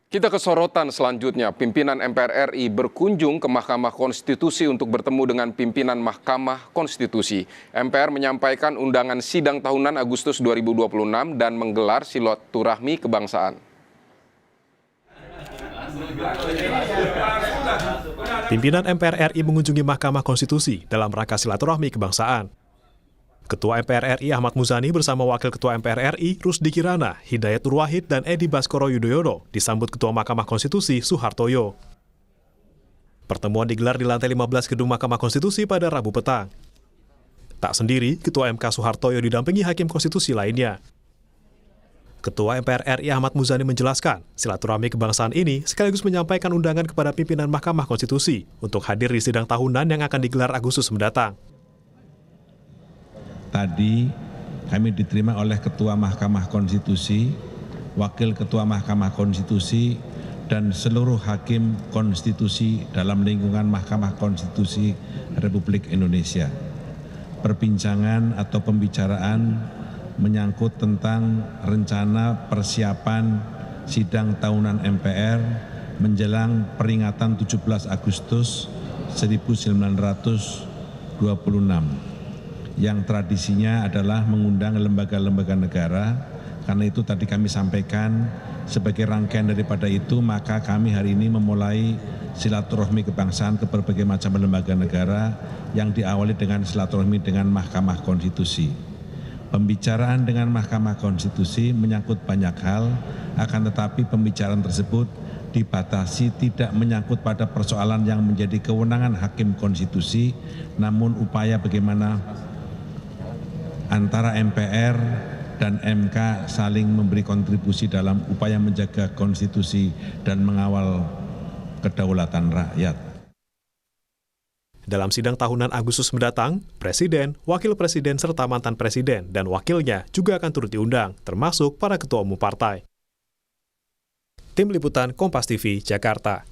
Kita ke sorotan selanjutnya. Pimpinan MPR RI berkunjung ke Mahkamah Konstitusi untuk bertemu dengan pimpinan Mahkamah Konstitusi. MPR menyampaikan undangan sidang tahunan Agustus 2026 dan menggelar silaturahmi kebangsaan. Pimpinan MPR RI mengunjungi Mahkamah Konstitusi dalam rangka silaturahmi kebangsaan. Ketua MPR RI Ahmad Muzani bersama Wakil Ketua MPR RI Rusdi Kirana, Hidayat Nur Wahid, dan Edi Baskoro Yudhoyono disambut Ketua Mahkamah Konstitusi Suhartoyo. Pertemuan digelar di lantai 15 gedung Mahkamah Konstitusi pada Rabu petang. Tak sendiri, Ketua MK Suhartoyo didampingi Hakim Konstitusi lainnya. Ketua MPR RI Ahmad Muzani menjelaskan, silaturahmi kebangsaan ini sekaligus menyampaikan undangan kepada pimpinan Mahkamah Konstitusi untuk hadir di sidang tahunan yang akan digelar Agustus mendatang. Tadi kami diterima oleh Ketua Mahkamah Konstitusi, Wakil Ketua Mahkamah Konstitusi, dan seluruh Hakim Konstitusi dalam lingkungan Mahkamah Konstitusi Republik Indonesia. Perbincangan atau pembicaraan menyangkut tentang rencana persiapan sidang tahunan MPR menjelang peringatan 17 Agustus 1926. Yang tradisinya adalah mengundang lembaga-lembaga negara. Karena itu tadi kami sampaikan sebagai rangkaian daripada itu, maka kami hari ini memulai silaturahmi kebangsaan ke berbagai macam lembaga negara yang diawali dengan silaturahmi dengan Mahkamah Konstitusi. Pembicaraan dengan Mahkamah Konstitusi menyangkut banyak hal, akan tetapi pembicaraan tersebut dibatasi tidak menyangkut pada persoalan yang menjadi kewenangan Hakim Konstitusi, namun upaya bagaimana antara MPR dan MK saling memberi kontribusi dalam upaya menjaga konstitusi dan mengawal kedaulatan rakyat. Dalam sidang tahunan Agustus mendatang, Presiden, Wakil Presiden, serta mantan Presiden dan wakilnya juga akan turut diundang, termasuk para ketua umum partai. Tim Liputan Kompas TV, Jakarta.